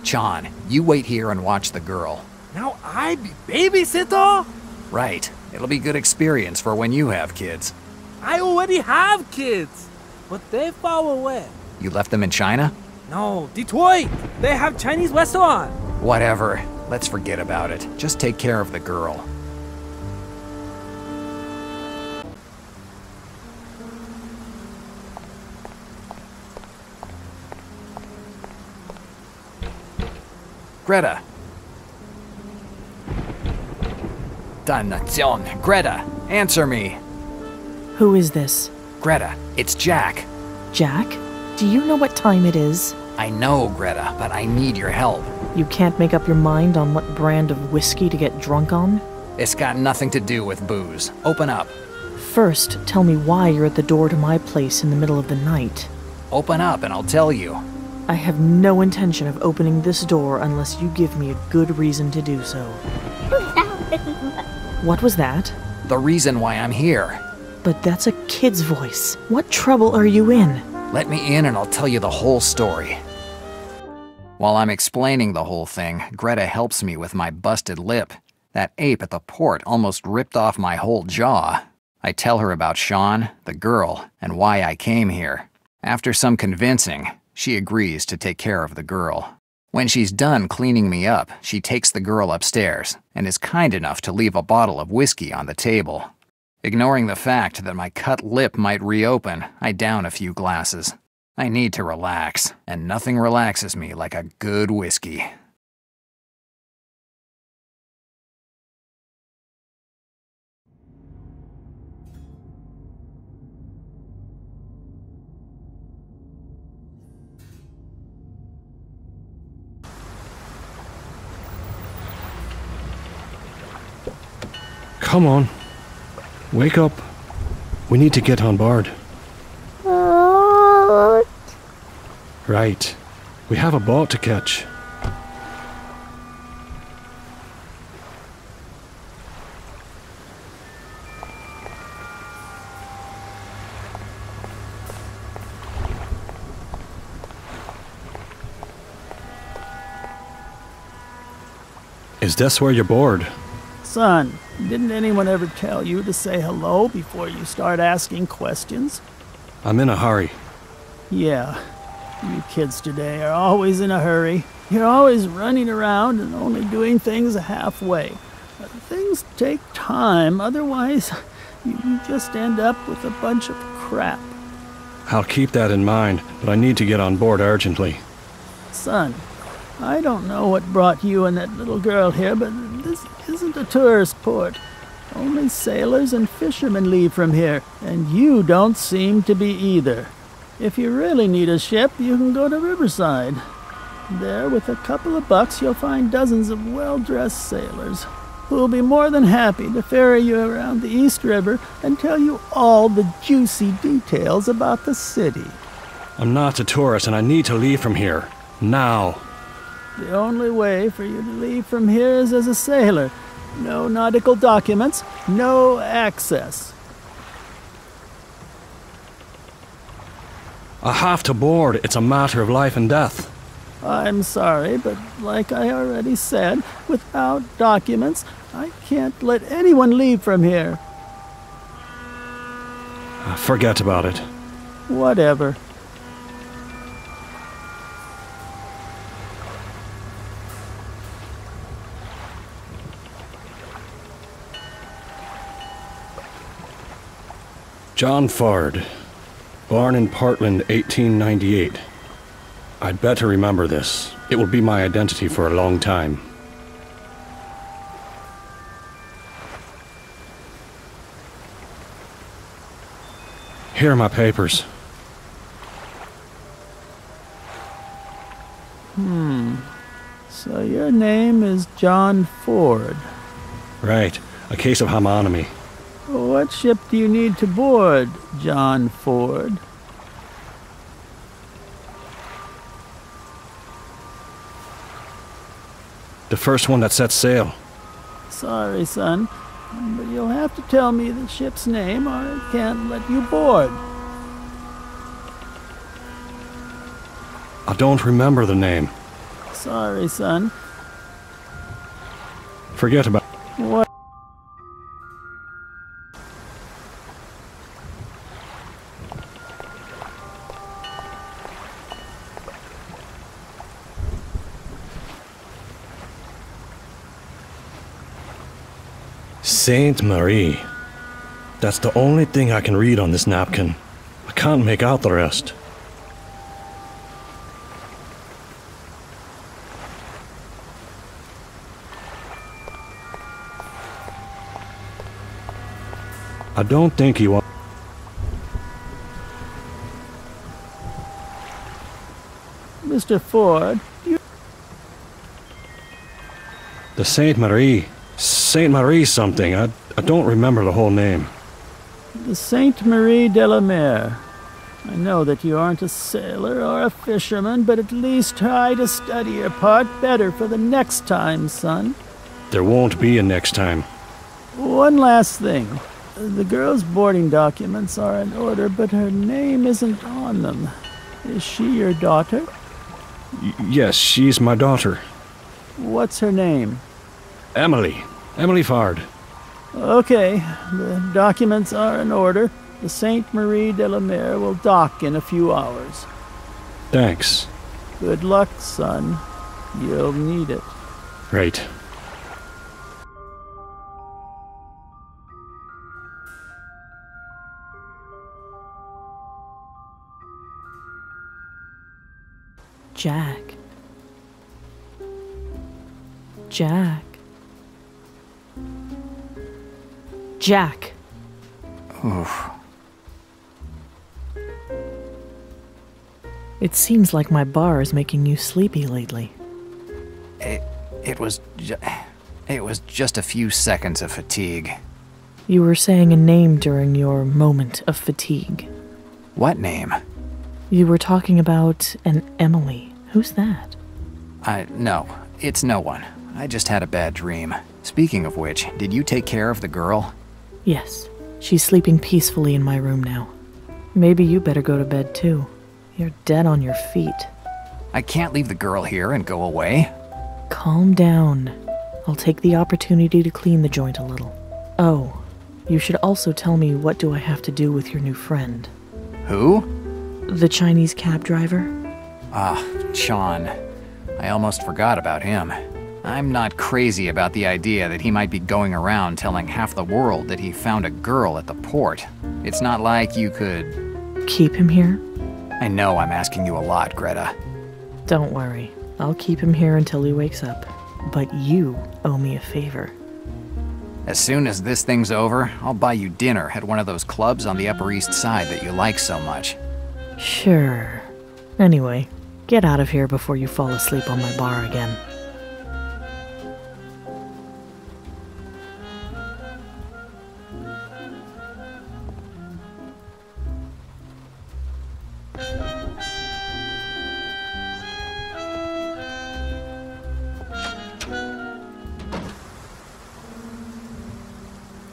John, you wait here and watch the girl. Now I be babysitter? Right. It'll be good experience for when you have kids. I already have kids, but they're far away. You left them in China? No, Detroit. They have Chinese restaurant. Whatever. Let's forget about it. Just take care of the girl. Greta. Danation. Greta, answer me. Who is this? Greta, it's Jack. Jack? Do you know what time it is? I know, Greta, but I need your help. You can't make up your mind on what brand of whiskey to get drunk on? It's got nothing to do with booze. Open up. First, tell me why you're at the door to my place in the middle of the night. Open up and I'll tell you. I have no intention of opening this door unless you give me a good reason to do so. What was that? The reason why I'm here. But that's a kid's voice. What trouble are you in? Let me in and I'll tell you the whole story. While I'm explaining the whole thing, Greta helps me with my busted lip. That ape at the port almost ripped off my whole jaw. I tell her about Sean, the girl, and why I came here. After some convincing, she agrees to take care of the girl. When she's done cleaning me up, she takes the girl upstairs and is kind enough to leave a bottle of whiskey on the table. Ignoring the fact that my cut lip might reopen, I down a few glasses. I need to relax, and nothing relaxes me like a good whiskey. Come on. Wake up. We need to get on board. Right. We have a boat to catch. Is this where you're bored? Son, didn't anyone ever tell you to say hello before you start asking questions? I'm in a hurry. Yeah, you kids today are always in a hurry. You're always running around and only doing things halfway. Things take time, otherwise you just end up with a bunch of crap. I'll keep that in mind, but I need to get on board urgently. Son, I don't know what brought you and that little girl here, but this isn't a tourist port. Only sailors and fishermen leave from here, and you don't seem to be either. If you really need a ship, you can go to Riverside. There, with a couple of bucks, you'll find dozens of well-dressed sailors who will be more than happy to ferry you around the East River and tell you all the juicy details about the city. I'm not a tourist and I need to leave from here. Now. The only way for you to leave from here is as a sailor. No nautical documents, no access. I have to board. It's a matter of life and death. I'm sorry, but like I already said, without documents, I can't let anyone leave from here. Forget about it. Whatever. John Ford, born in Portland, 1898. I'd better remember this. It will be my identity for a long time. Here are my papers. So your name is John Ford. Right, a case of homonymy. What ship do you need to board, John Ford? The first one that sets sail. Sorry, son, but you'll have to tell me the ship's name or I can't let you board. I don't remember the name. sorry, son. Forget about... What? Sainte Marie. That's the only thing I can read on this napkin. I can't make out the rest. I don't think he wants... Mr. Ford, you... The Sainte Marie. Sainte Marie something. I don't remember the whole name. The Sainte Marie de la Mer. I know that you aren't a sailor or a fisherman, but at least try to study your part better for the next time, son. There won't be a next time. One last thing. The girl's boarding documents are in order, but her name isn't on them. Is she your daughter? Yes, she's my daughter. What's her name? Emily. Emily Fard. Okay, the documents are in order. The Sainte Marie de la Mer will dock in a few hours. Thanks. Good luck, son. You'll need it. Right. Jack. Jack. Jack. Oof. It seems like my bar is making you sleepy lately. It was just a few seconds of fatigue. You were saying a name during your moment of fatigue. What name? You were talking about an Emily. Who's that? No, it's no one. I just had a bad dream. Speaking of which, did you take care of the girl? Yes, she's sleeping peacefully in my room now. Maybe you better go to bed too. You're dead on your feet. I can't leave the girl here and go away. Calm down. I'll take the opportunity to clean the joint a little. Oh, you should also tell me, what do I have to do with your new friend? Who? The Chinese cab driver? Ah, Chan. I almost forgot about him. I'm not crazy about the idea that he might be going around telling half the world that he found a girl at the port. It's not like you could... Keep him here? I know I'm asking you a lot, Greta. Don't worry. I'll keep him here until he wakes up. But you owe me a favor. As soon as this thing's over, I'll buy you dinner at one of those clubs on the Upper East Side that you like so much. Sure. Anyway, get out of here before you fall asleep on my bar again.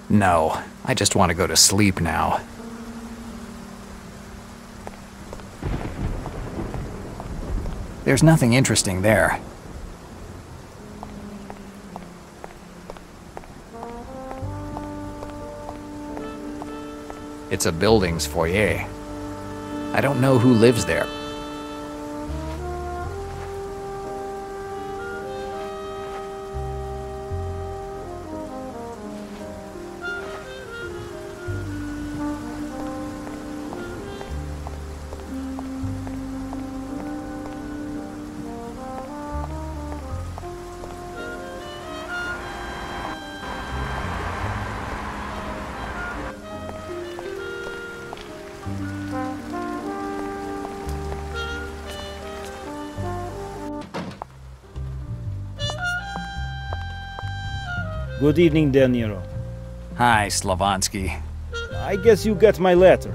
No, I just want to go to sleep now. There's nothing interesting there. It's a building's foyer. I don't know who lives there. Good evening, De Niro. Hi, Slavansky. I guess you got my letter.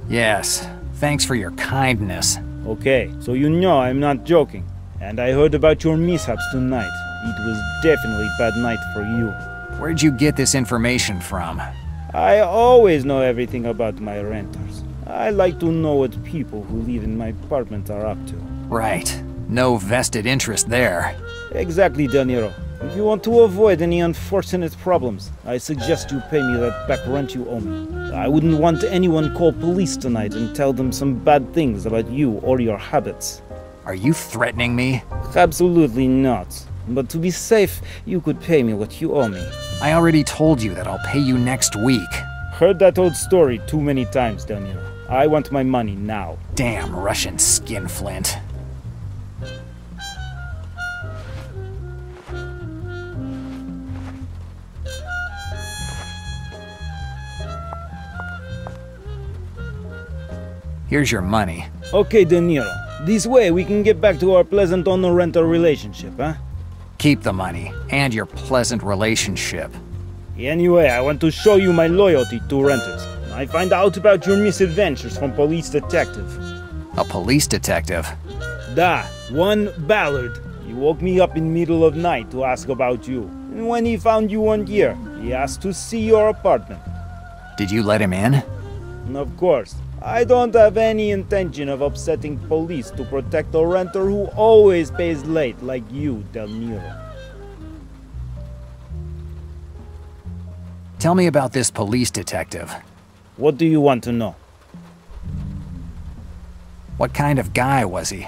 Yes, thanks for your kindness. Okay, so you know I'm not joking. And I heard about your mishaps tonight. It was definitely a bad night for you. Where'd you get this information from? I always know everything about my renters. I like to know what people who live in my apartment are up to. Right. No vested interest there. Exactly, De Niro. If you want to avoid any unfortunate problems, I suggest you pay me that back rent you owe me. I wouldn't want anyone call police tonight and tell them some bad things about you or your habits. Are you threatening me? Absolutely not. But to be safe, you could pay me what you owe me. I already told you that I'll pay you next week. Heard that old story too many times, De Niro. I want my money now. Damn Russian skinflint. Here's your money. Okay, De Niro. This way we can get back to our pleasant owner-renter relationship, huh? Keep the money, and your pleasant relationship. Anyway, I want to show you my loyalty to renters. I find out about your misadventures from police detective. A police detective? Da, one Ballard. He woke me up in middle of night to ask about you. And when he found you one year, he asked to see your apartment. Did you let him in? Of course. I don't have any intention of upsetting police to protect a renter who always pays late like you, Del Niro. Tell me about this police detective. What do you want to know? What kind of guy was he?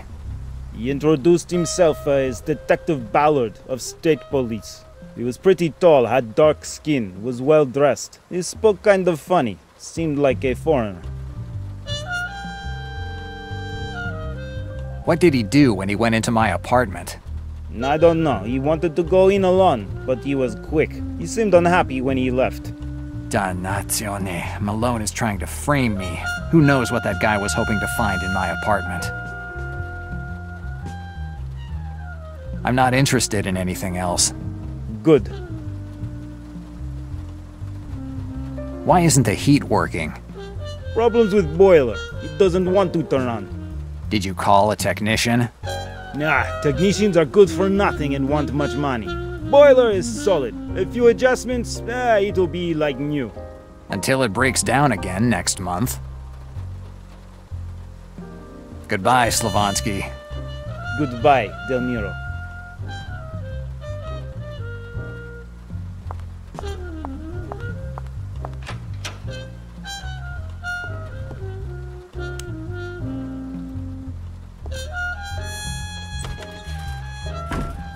He introduced himself as Detective Ballard of State Police. He was pretty tall, had dark skin, was well dressed. He spoke kind of funny, seemed like a foreigner. What did he do when he went into my apartment? I don't know. He wanted to go in alone, but he was quick. He seemed unhappy when he left. Dannazione. Malone is trying to frame me. Who knows what that guy was hoping to find in my apartment? I'm not interested in anything else. Good. Why isn't the heat working? Problems with boiler. It doesn't want to turn on. Did you call a technician? Nah, technicians are good for nothing and want much money. Boiler is solid. A few adjustments, it'll be like new. Until it breaks down again next month. Goodbye, Slavonsky. Goodbye, Del Niro.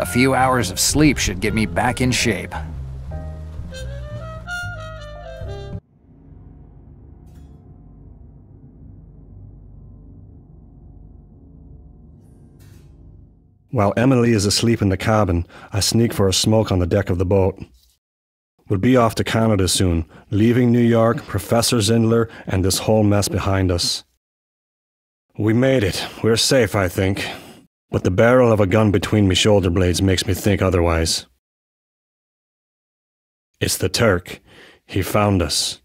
A few hours of sleep should get me back in shape. While Emily is asleep in the cabin, I sneak for a smoke on the deck of the boat. We'll be off to Canada soon, leaving New York, Professor Zindler, and this whole mess behind us. We made it. We're safe, I think. But the barrel of a gun between me shoulder blades makes me think otherwise. It's the Turk. He found us.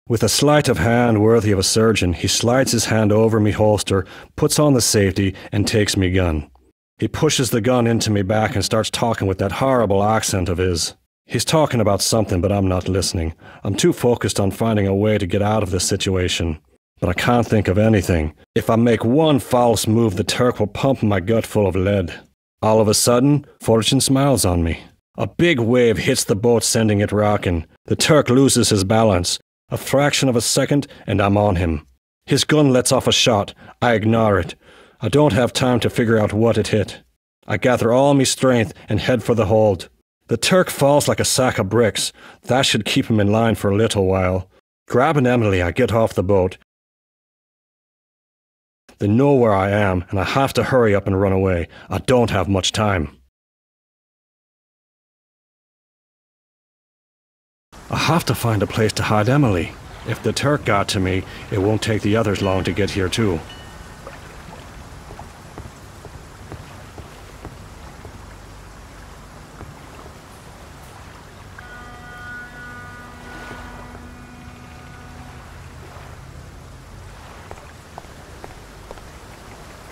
With a sleight of hand worthy of a surgeon, he slides his hand over me holster, puts on the safety, and takes me gun. He pushes the gun into me back and starts talking with that horrible accent of his. He's talking about something, but I'm not listening. I'm too focused on finding a way to get out of this situation. But I can't think of anything. If I make one false move, the Turk will pump my gut full of lead. All of a sudden, fortune smiles on me. A big wave hits the boat, sending it rocking. The Turk loses his balance. A fraction of a second, and I'm on him. His gun lets off a shot. I ignore it. I don't have time to figure out what it hit. I gather all my strength and head for the hold. The Turk falls like a sack of bricks. That should keep him in line for a little while. Grabbing Emily, I get off the boat. They know where I am, and I have to hurry up and run away. I don't have much time. I have to find a place to hide Emily. If the Turk got to me, it won't take the others long to get here too.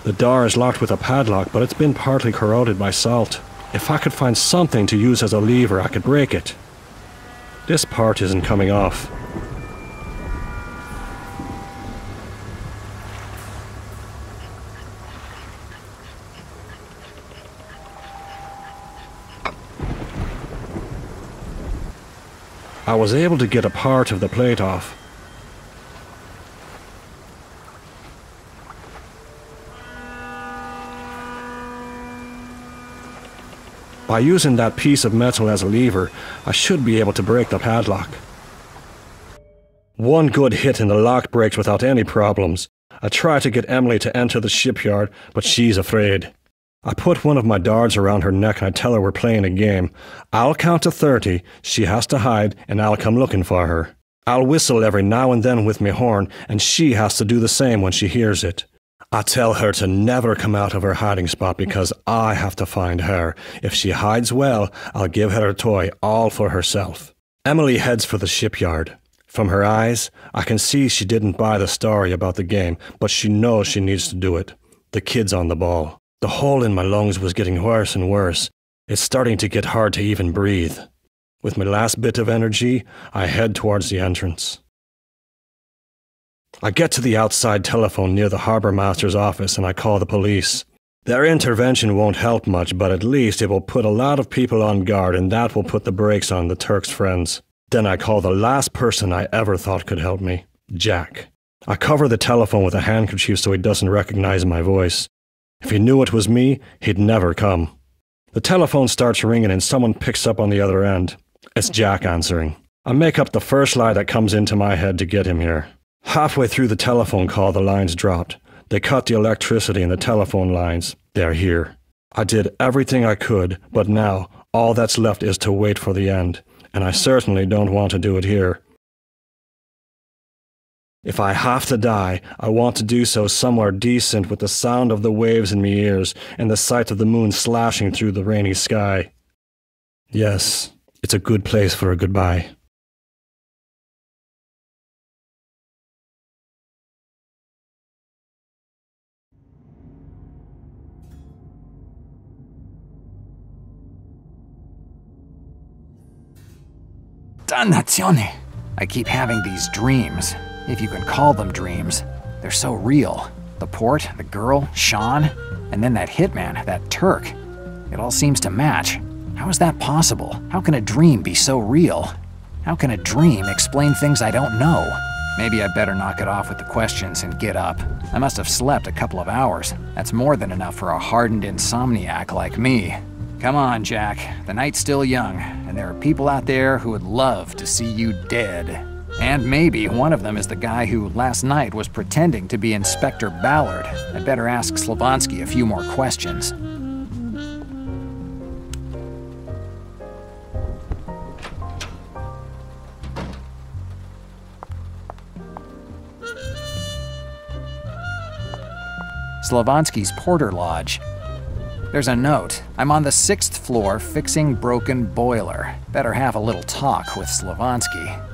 The door is locked with a padlock, but it's been partly corroded by salt. If I could find something to use as a lever, I could break it. This part isn't coming off. I was able to get a part of the plate off. By using that piece of metal as a lever, I should be able to break the padlock. One good hit and the lock breaks without any problems. I try to get Emily to enter the shipyard, but she's afraid. I put one of my darts around her neck and I tell her we're playing a game. I'll count to 30, she has to hide, and I'll come looking for her. I'll whistle every now and then with my horn, and she has to do the same when she hears it. I tell her to never come out of her hiding spot because I have to find her. If she hides well, I'll give her a toy all for herself. Emily heads for the shipyard. From her eyes, I can see she didn't buy the story about the game, but she knows she needs to do it. The kid's on the ball. The hole in my lungs was getting worse and worse. It's starting to get hard to even breathe. With my last bit of energy, I head towards the entrance. I get to the outside telephone near the harbour master's office and I call the police. Their intervention won't help much, but at least it will put a lot of people on guard and that will put the brakes on the Turk's friends. Then I call the last person I ever thought could help me, Jack. I cover the telephone with a handkerchief so he doesn't recognize my voice. If he knew it was me, he'd never come. The telephone starts ringing and someone picks up on the other end. It's Jack answering. I make up the first lie that comes into my head to get him here. Halfway through the telephone call, the lines dropped. They cut the electricity in the telephone lines. They're here. I did everything I could, but now all that's left is to wait for the end. And I certainly don't want to do it here. If I have to die, I want to do so somewhere decent with the sound of the waves in my ears and the sight of the moon slashing through the rainy sky. Yes, it's a good place for a goodbye. Dannazione! I keep having these dreams, if you can call them dreams. They're so real. The port, the girl, Sean, and then that hitman, that Turk. It all seems to match. How is that possible? How can a dream be so real? How can a dream explain things I don't know? Maybe I better knock it off with the questions and get up. I must have slept a couple of hours. That's more than enough for a hardened insomniac like me. Come on, Jack. The night's still young, and there are people out there who would love to see you dead. And maybe one of them is the guy who last night was pretending to be Inspector Ballard. I'd better ask Slavansky a few more questions. Slavansky's Porter Lodge. There's a note. I'm on the 6th floor fixing broken boiler. Better have a little talk with Slavansky.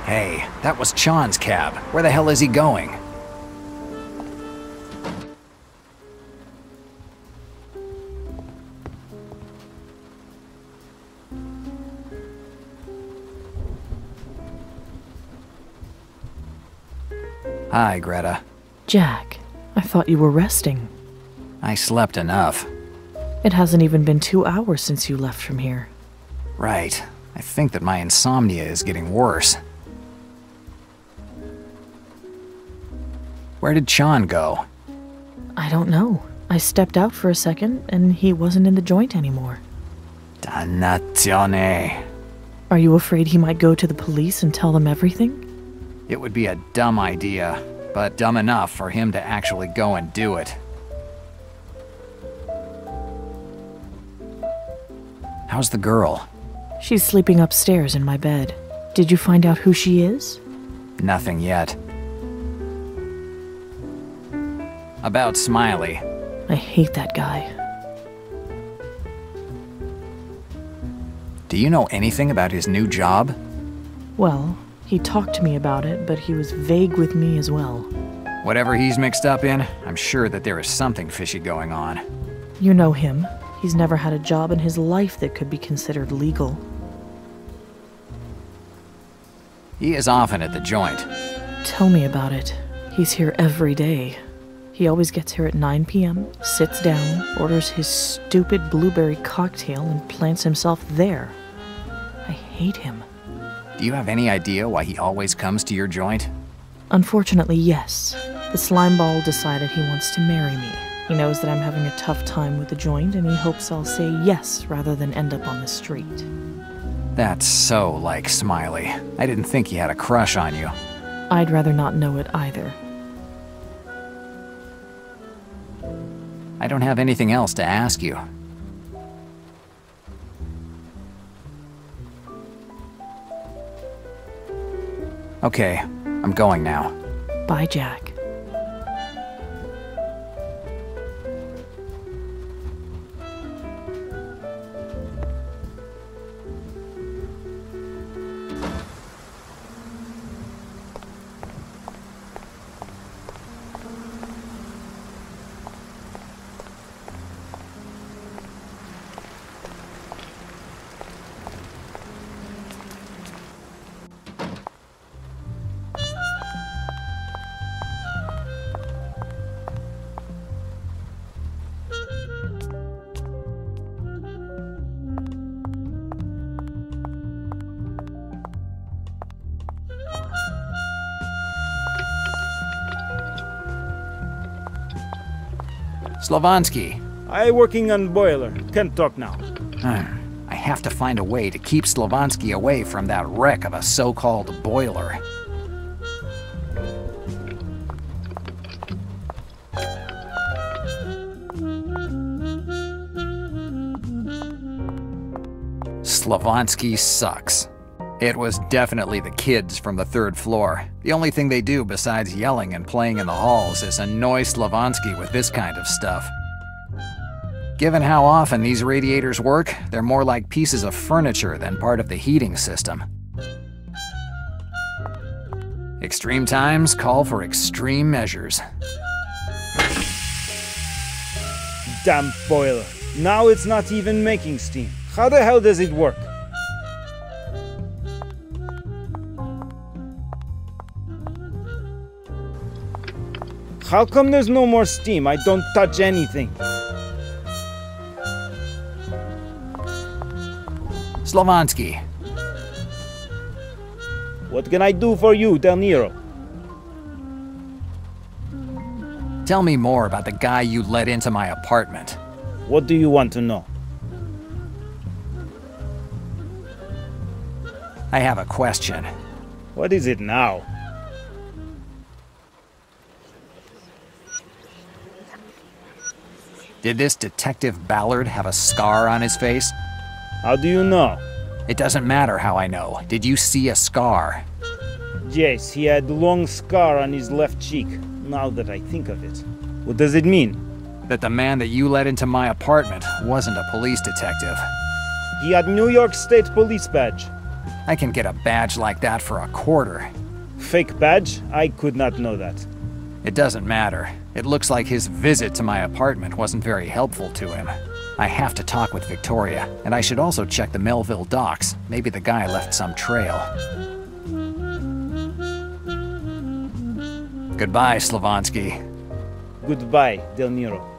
Hey, that was Chan's cab. Where the hell is he going? Hi, Greta. Jack, I thought you were resting. I slept enough. It hasn't even been 2 hours since you left from here. Right. I think that my insomnia is getting worse. Where did Sean go? I don't know. I stepped out for a second, and he wasn't in the joint anymore. Dannazione. Are you afraid he might go to the police and tell them everything? It would be a dumb idea, but dumb enough for him to actually go and do it. How's the girl? She's sleeping upstairs in my bed. Did you find out who she is? Nothing yet. About Smiley. I hate that guy. Do you know anything about his new job? Well, he talked to me about it, but he was vague with me as well. Whatever he's mixed up in, I'm sure that there is something fishy going on. You know him. He's never had a job in his life that could be considered legal. He is often at the joint. Tell me about it. He's here every day. He always gets here at 9 p.m., sits down, orders his stupid blueberry cocktail, and plants himself there. I hate him. Do you have any idea why he always comes to your joint? Unfortunately, yes. The slimeball decided he wants to marry me. He knows that I'm having a tough time with the joint, and he hopes I'll say yes rather than end up on the street. That's so like Smiley. I didn't think he had a crush on you. I'd rather not know it either. I don't have anything else to ask you. Okay, I'm going now. Bye, Jack. Slavansky. I working on boiler. Can't talk now. I have to find a way to keep Slavansky away from that wreck of a so-called boiler. Slavansky sucks. It was definitely the kids from the third floor. The only thing they do besides yelling and playing in the halls is annoy Slavansky with this kind of stuff. Given how often these radiators work, they're more like pieces of furniture than part of the heating system. Extreme times call for extreme measures. Damn boiler. Now it's not even making steam. How the hell does it work? How come there's no more steam? I don't touch anything. Slavansky. What can I do for you, Del Nero? Tell me more about the guy you let into my apartment. What do you want to know? I have a question. What is it now? Did this Detective Ballard have a scar on his face? How do you know? It doesn't matter how I know. Did you see a scar? Yes, he had a long scar on his left cheek, now that I think of it. What does it mean? That the man that you let into my apartment wasn't a police detective. He had New York State Police badge. I can get a badge like that for a quarter. Fake badge? I could not know that. It doesn't matter. It looks like his visit to my apartment wasn't very helpful to him. I have to talk with Victoria, and I should also check the Melville docks. Maybe the guy left some trail. Goodbye, Slavansky. Goodbye, Del Nero.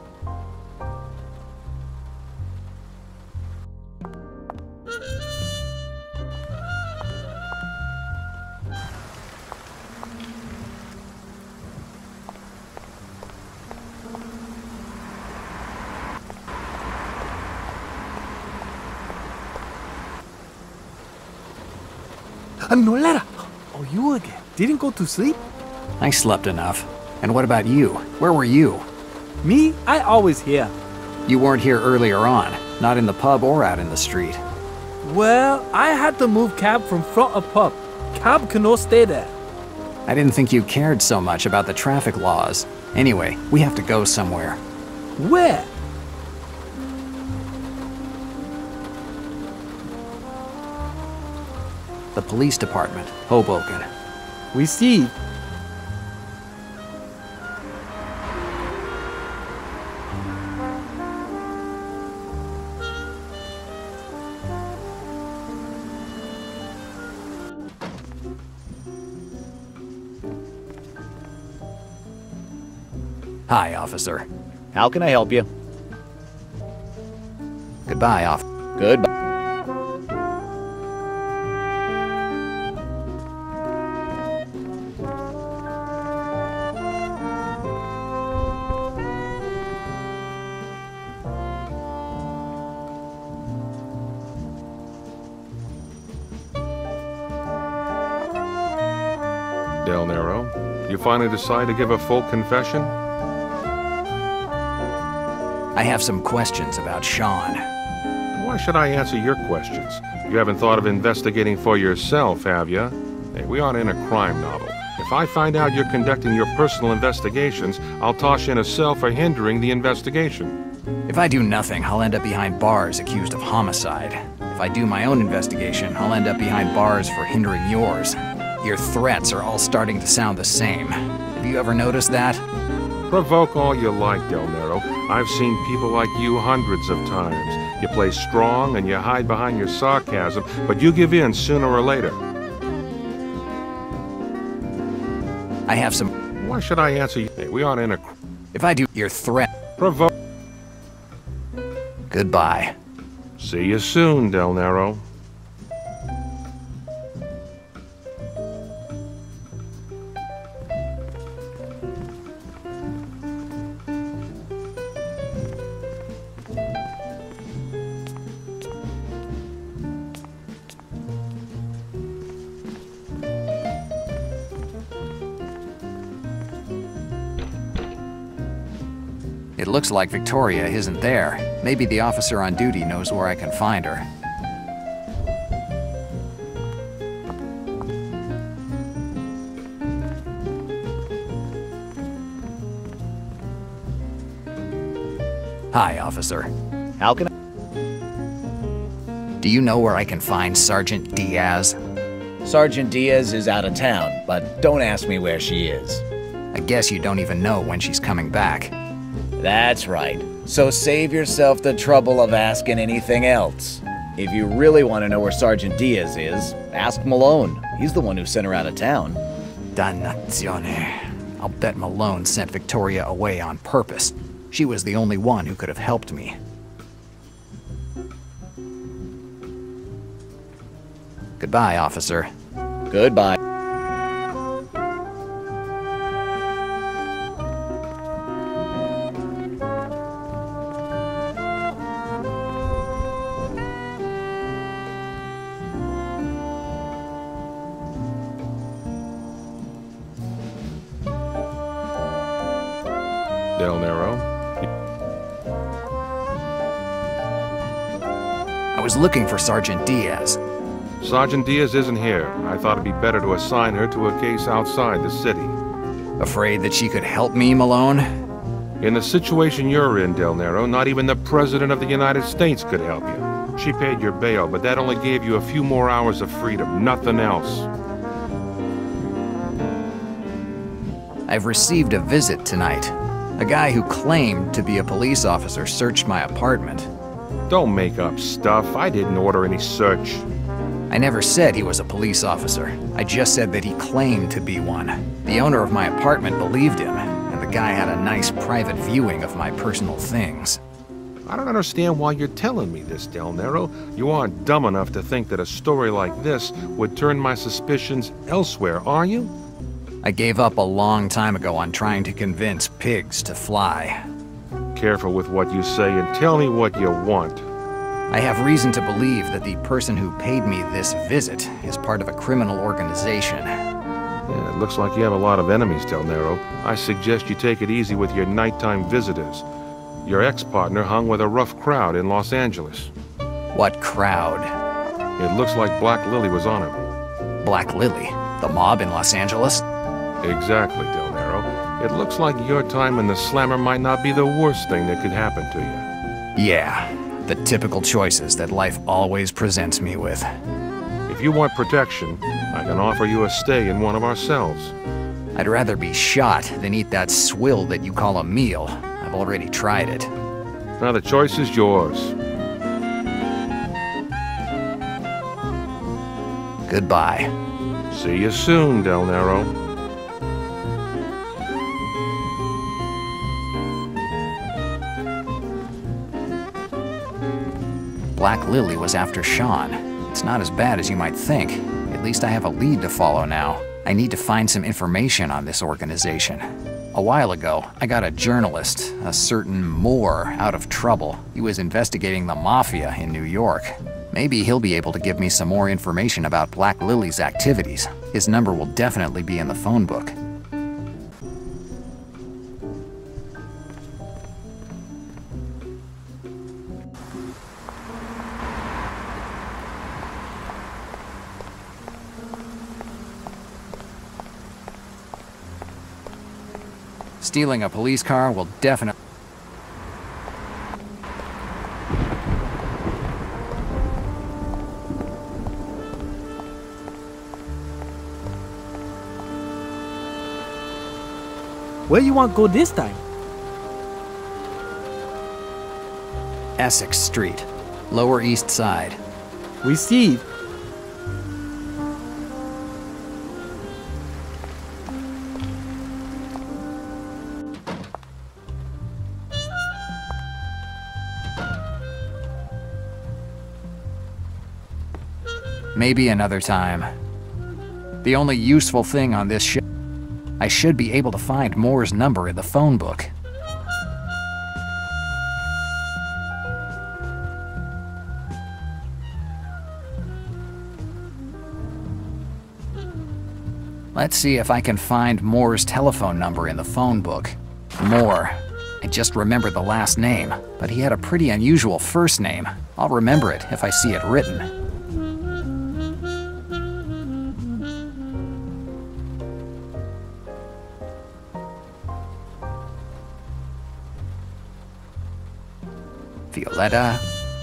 Nolera! Oh, you again. Didn't go to sleep? I slept enough. And what about you? Where were you? Me? I always here. You weren't here earlier on, not in the pub or out in the street. Well, I had to move cab from front of pub. Cab cannot stay there. I didn't think you cared so much about the traffic laws. Anyway, we have to go somewhere. Where? The police department, Hoboken. We see. Hi, officer. How can I help you? Goodbye, Goodbye. Del Nero, you finally decide to give a full confession? I have some questions about Sean. Why should I answer your questions? You haven't thought of investigating for yourself, have you? Hey, we aren't in a crime novel. If I find out you're conducting your personal investigations, I'll toss you in a cell for hindering the investigation. If I do nothing, I'll end up behind bars accused of homicide. If I do my own investigation, I'll end up behind bars for hindering yours. Your threats are all starting to sound the same. Have you ever noticed that? Provoke all you like, Del Nero. I've seen people like you hundreds of times. You play strong and you hide behind your sarcasm, but you give in sooner or later. I have some... Why should I answer you? Hey, we aren't in a... If I do, your threat... Provoke... Goodbye. See you soon, Del Nero. It looks like Victoria isn't there. Maybe the officer on duty knows where I can find her. Hi, officer. How can I... Do you know where I can find Sergeant Diaz? Sergeant Diaz is out of town, but don't ask me where she is. I guess you don't even know when she's coming back. That's right. So save yourself the trouble of asking anything else. If you really want to know where Sergeant Diaz is, ask Malone. He's the one who sent her out of town. Dannazione. I'll bet Malone sent Victoria away on purpose. She was the only one who could have helped me. Goodbye, officer. Goodbye. Del Nero. I was looking for Sergeant Diaz. Sergeant Diaz isn't here. I thought it'd be better to assign her to a case outside the city. Afraid that she could help me, Malone? In the situation you're in, Del Nero, not even the President of the United States could help you. She paid your bail, but that only gave you a few more hours of freedom, nothing else. I've received a visit tonight. A guy who claimed to be a police officer searched my apartment. Don't make up stuff. I didn't order any search. I never said he was a police officer. I just said that he claimed to be one. The owner of my apartment believed him, and the guy had a nice private viewing of my personal things. I don't understand why you're telling me this, Del Nero. You aren't dumb enough to think that a story like this would turn my suspicions elsewhere, are you? I gave up a long time ago on trying to convince pigs to fly. Careful with what you say and tell me what you want. I have reason to believe that the person who paid me this visit is part of a criminal organization. Yeah, it looks like you have a lot of enemies, Del Nero. I suggest you take it easy with your nighttime visitors. Your ex-partner hung with a rough crowd in Los Angeles. What crowd? It looks like Black Lily was on him. Black Lily? The mob in Los Angeles? Exactly, Del Nero. It looks like your time in the slammer might not be the worst thing that could happen to you. Yeah, the typical choices that life always presents me with. If you want protection, I can offer you a stay in one of our cells. I'd rather be shot than eat that swill that you call a meal. I've already tried it. Now the choice is yours. Goodbye. See you soon, Del Nero. Black Lily was after Sean. It's not as bad as you might think. At least I have a lead to follow now. I need to find some information on this organization. A while ago, I got a journalist, a certain Moore, out of trouble. He was investigating the Mafia in New York. Maybe he'll be able to give me some more information about Black Lily's activities. His number will definitely be in the phone book. Stealing a police car will definitely... Where you want to go this time? Essex Street, Lower East Side. Received. Maybe another time. The only useful thing on this ship, I should be able to find Moore's number in the phone book. Let's see if I can find Moore's telephone number in the phone book. Moore. I just remembered the last name, but he had a pretty unusual first name. I'll remember it if I see it written.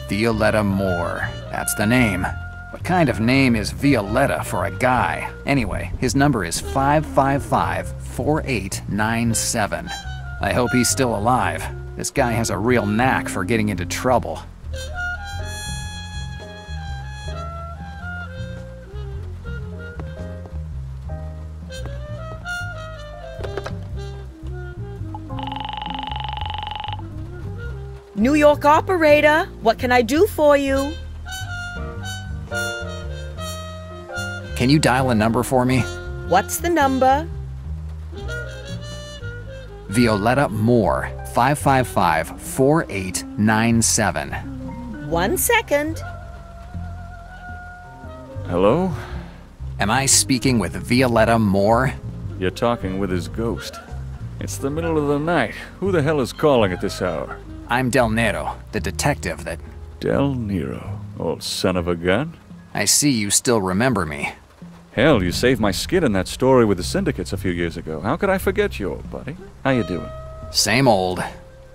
Violetta Moore. That's the name. What kind of name is Violetta for a guy? Anyway, his number is 555-4897. I hope he's still alive. This guy has a real knack for getting into trouble. New York operator, what can I do for you? Can you dial a number for me? What's the number? Violetta Moore, 555-4897. 1 second. Hello? Am I speaking with Violetta Moore? You're talking with his ghost. It's the middle of the night. Who the hell is calling at this hour? I'm Del Nero, the detective that... Del Nero, old son of a gun. I see you still remember me. Hell, you saved my skin in that story with the syndicates a few years ago. How could I forget you, old buddy? How you doing? Same old.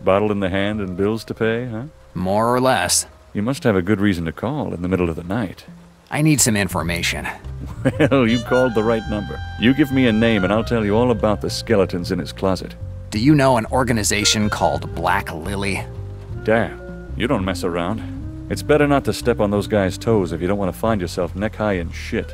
Bottle in the hand and bills to pay, huh? More or less. You must have a good reason to call in the middle of the night. I need some information. Well, you called the right number. You give me a name and I'll tell you all about the skeletons in his closet. Do you know an organization called Black Lily? Damn, you don't mess around. It's better not to step on those guys' toes if you don't want to find yourself neck-high in shit.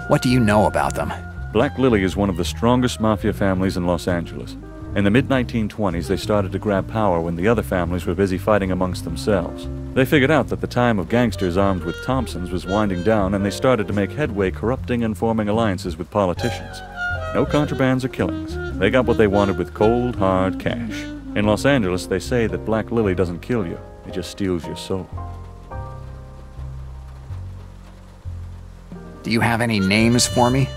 What do you know about them? Black Lily is one of the strongest mafia families in Los Angeles. In the mid-1920s, they started to grab power when the other families were busy fighting amongst themselves. They figured out that the time of gangsters armed with Thompsons was winding down, and they started to make headway corrupting and forming alliances with politicians. No contrabands or killings. They got what they wanted with cold, hard cash. In Los Angeles, they say that Black Lily doesn't kill you. It just steals your soul. Do you have any names for me?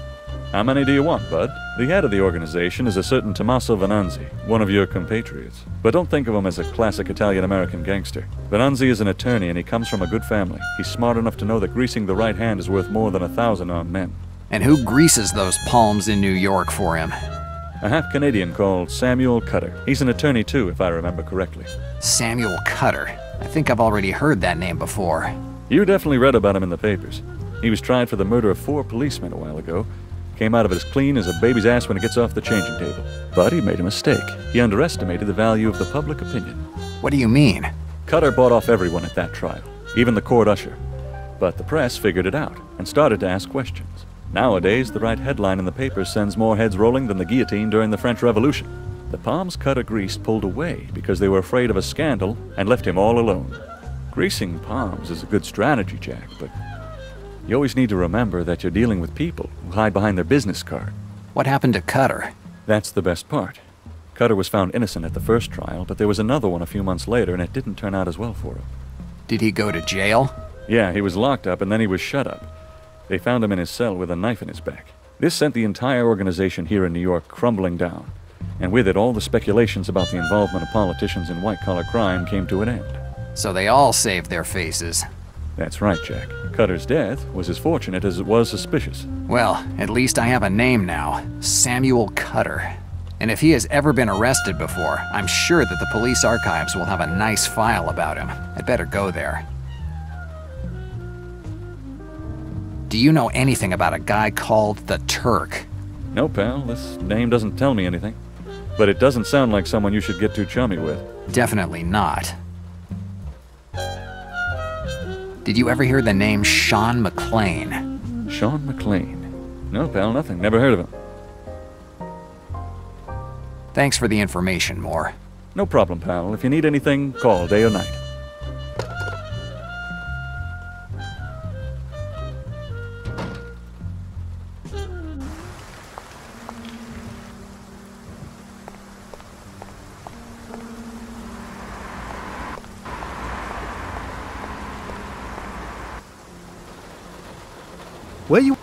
How many do you want, bud? The head of the organization is a certain Tommaso Venanzi, one of your compatriots. But don't think of him as a classic Italian-American gangster. Venanzi is an attorney and he comes from a good family. He's smart enough to know that greasing the right hand is worth more than 1,000 armed men. And who greases those palms in New York for him? A half-Canadian called Samuel Cutter. He's an attorney too, if I remember correctly. Samuel Cutter. I think I've already heard that name before. You definitely read about him in the papers. He was tried for the murder of 4 policemen a while ago. Came out of it as clean as a baby's ass when it gets off the changing table. But he made a mistake. He underestimated the value of the public opinion. What do you mean? Cutter bought off everyone at that trial, even the court usher. But the press figured it out and started to ask questions. Nowadays, the right headline in the paper sends more heads rolling than the guillotine during the French Revolution. The palms Cutter greased pulled away because they were afraid of a scandal and left him all alone. Greasing palms is a good strategy, Jack, but you always need to remember that you're dealing with people who hide behind their business card. What happened to Cutter? That's the best part. Cutter was found innocent at the first trial, but there was another one a few months later, and it didn't turn out as well for him. Did he go to jail? Yeah, he was locked up, and then he was shut up. They found him in his cell with a knife in his back. This sent the entire organization here in New York crumbling down, and with it all the speculations about the involvement of politicians in white-collar crime came to an end. So they all saved their faces. That's right, Jack. Cutter's death was as fortunate as it was suspicious. Well, at least I have a name now. Samuel Cutter. And if he has ever been arrested before, I'm sure that the police archives will have a nice file about him. I'd better go there. Do you know anything about a guy called the Turk? No, pal. This name doesn't tell me anything. But it doesn't sound like someone you should get too chummy with. Definitely not. Did you ever hear the name Sean McLean? Sean McLean? No, pal, nothing. Never heard of him. Thanks for the information, Moore. No problem, pal. If you need anything, call day or night. Where you?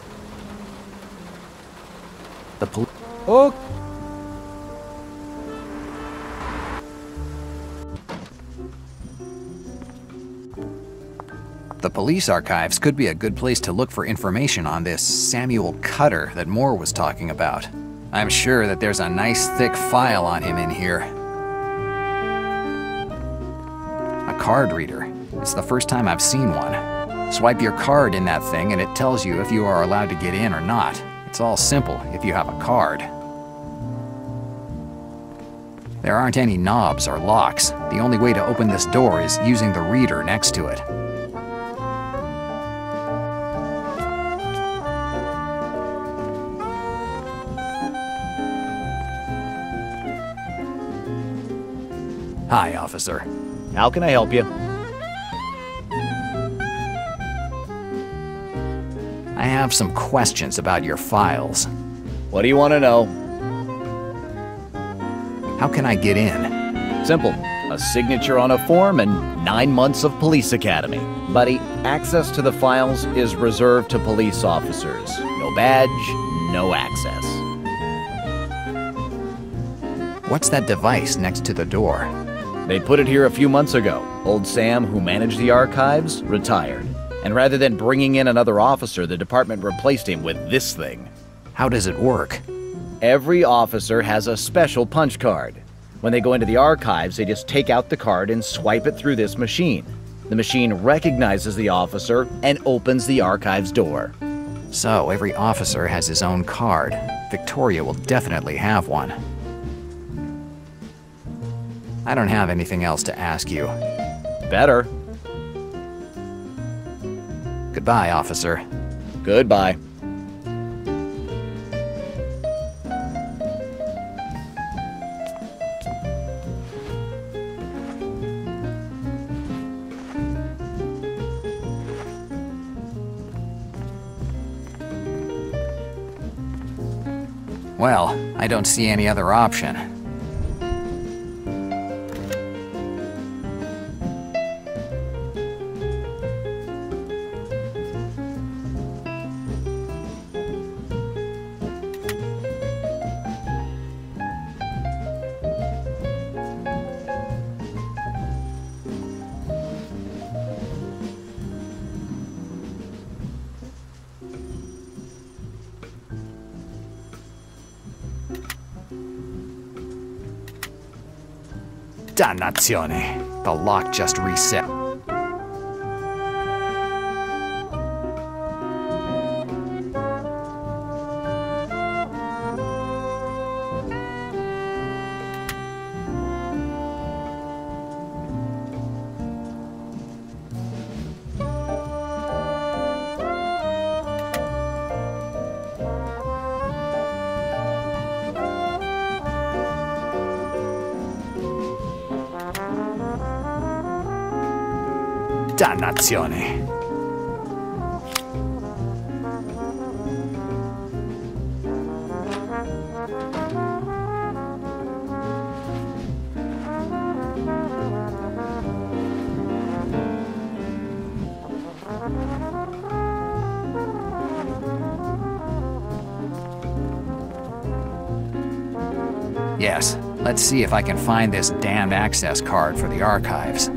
The police. Oh. The police archives could be a good place to look for information on this Samuel Cutter that Moore was talking about. I'm sure that there's a nice thick file on him in here. A card reader. It's the first time I've seen one. Swipe your card in that thing and it tells you if you are allowed to get in or not. It's all simple if you have a card. There aren't any knobs or locks. The only way to open this door is using the reader next to it. Hi, officer. How can I help you? I have some questions about your files. What do you want to know? How can I get in? Simple. A signature on a form and 9 months of police academy. Buddy, access to the files is reserved to police officers. No badge, no access. What's that device next to the door? They put it here a few months ago. Old Sam, who managed the archives, retired. And rather than bringing in another officer, the department replaced him with this thing. How does it work? Every officer has a special punch card. When they go into the archives, they just take out the card and swipe it through this machine. The machine recognizes the officer and opens the archives door. So every officer has his own card. Victoria will definitely have one. I don't have anything else to ask you. Better. Goodbye, officer. Goodbye. Well, I don't see any other option. Dannazione! The lock just reset. Dannazione. Yes, let's see if I can find this damned access card for the archives.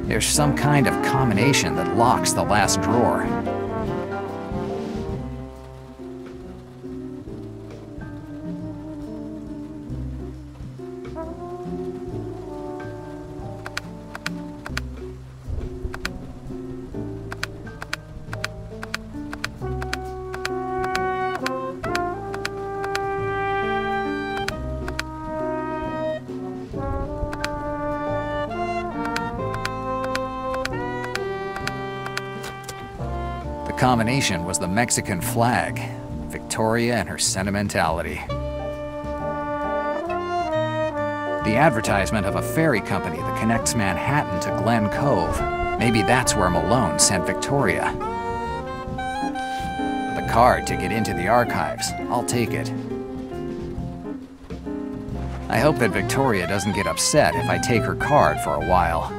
There's some kind of combination that locks the last drawer. The combination was the Mexican flag, Victoria and her sentimentality. The advertisement of a ferry company that connects Manhattan to Glen Cove. Maybe that's where Malone sent Victoria. The card to get into the archives. I'll take it. I hope that Victoria doesn't get upset if I take her card for a while.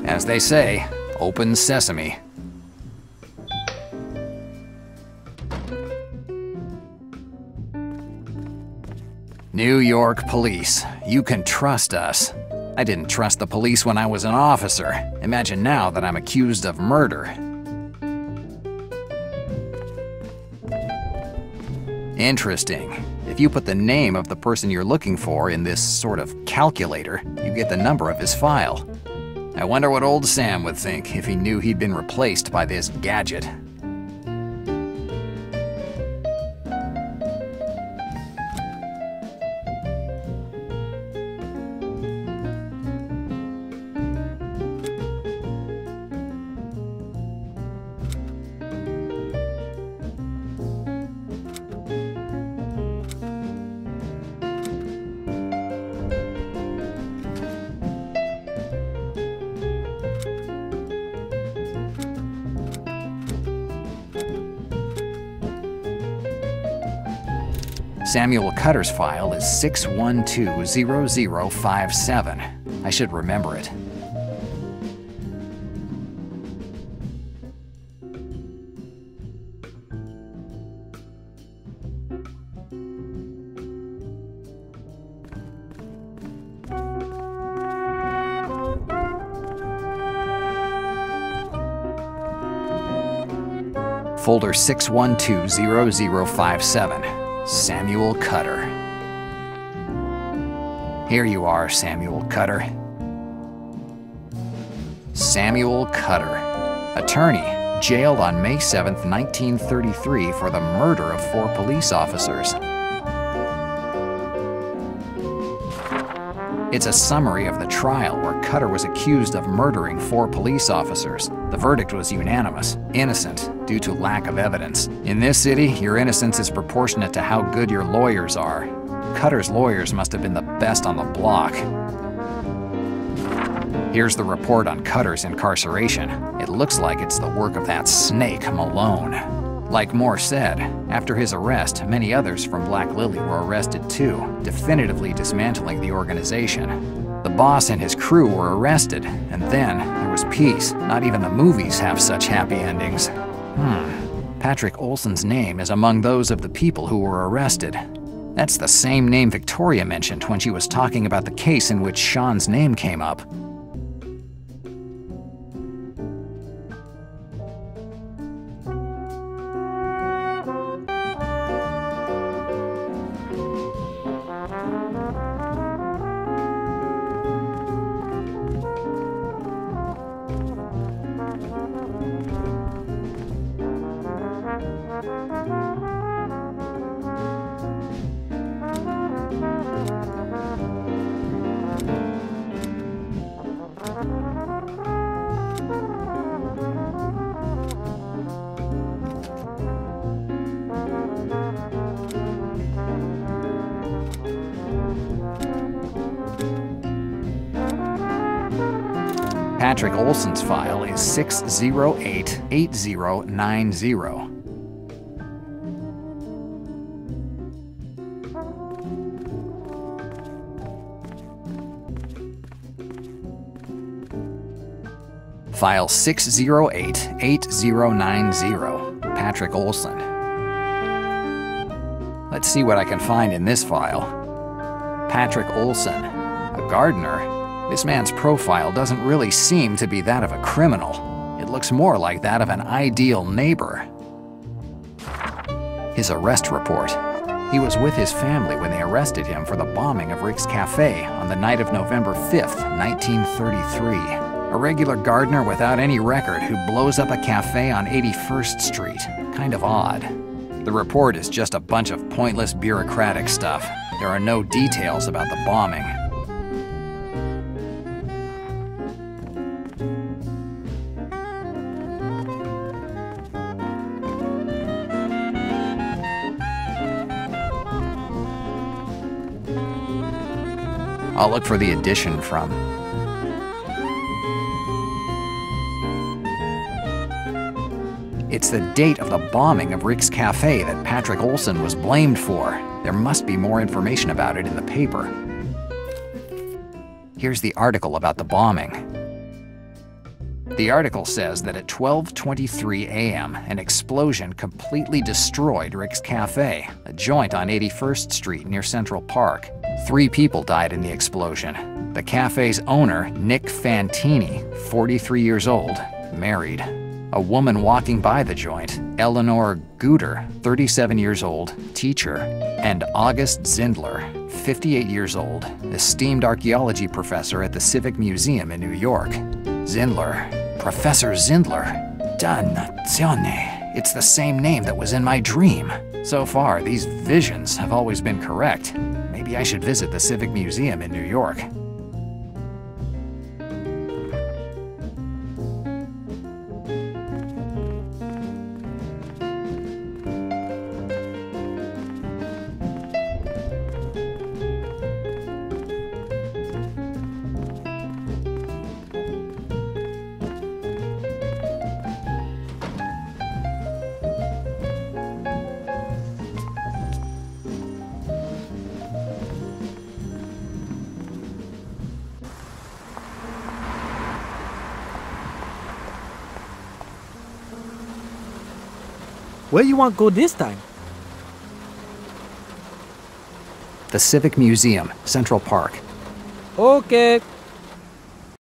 As they say, open sesame. New York police, you can trust us. I didn't trust the police when I was an officer. Imagine now that I'm accused of murder. Interesting. If you put the name of the person you're looking for in this sort of calculator, you get the number of his file. I wonder what old Sam would think if he knew he'd been replaced by this gadget. Samuel Cutter's file is 6120057. I should remember it. Folder 6120057. Samuel Cutter. Here you are, Samuel Cutter. Samuel Cutter, attorney, jailed on May 7th, 1933 for the murder of 4 police officers. It's a summary of the trial where Cutter was accused of murdering 4 police officers. The verdict was unanimous, innocent, due to lack of evidence. In this city, your innocence is proportionate to how good your lawyers are. Cutter's lawyers must have been the best on the block. Here's the report on Cutter's incarceration. It looks like it's the work of that snake, Malone. Like Moore said, after his arrest, many others from Black Lily were arrested too, definitively dismantling the organization. The boss and his crew were arrested, and then there was peace. Not even the movies have such happy endings. Patrick Olson's name is among those of the people who were arrested. That's the same name Victoria mentioned when she was talking about the case in which Sean's name came up. Patrick Olson's file is 608-8090. File 608-8090, Patrick Olson. Let's see what I can find in this file. Patrick Olson, a gardener. This man's profile doesn't really seem to be that of a criminal. It looks more like that of an ideal neighbor. His arrest report. He was with his family when they arrested him for the bombing of Rick's Cafe on the night of November 5th, 1933. A regular gardener without any record who blows up a cafe on 81st Street. Kind of odd. The report is just a bunch of pointless bureaucratic stuff. There are no details about the bombing. I'll look for the edition from. It's the date of the bombing of Rick's Cafe that Patrick Olson was blamed for. There must be more information about it in the paper. Here's the article about the bombing. The article says that at 12:23 a.m., an explosion completely destroyed Rick's Cafe, a joint on 81st Street near Central Park. 3 people died in the explosion. The cafe's owner, Nick Fantini, 43 years old, married. A woman walking by the joint, Eleanor Guter, 37 years old, teacher, and August Zindler, 58 years old, esteemed archaeology professor at the Civic Museum in New York. Zindler, Professor Zindler, dannazione. It's the same name that was in my dream. So far, these visions have always been correct. Maybe I should visit the Civic Museum in New York. Where you want to go this time? The Civic Museum, Central Park. Okay.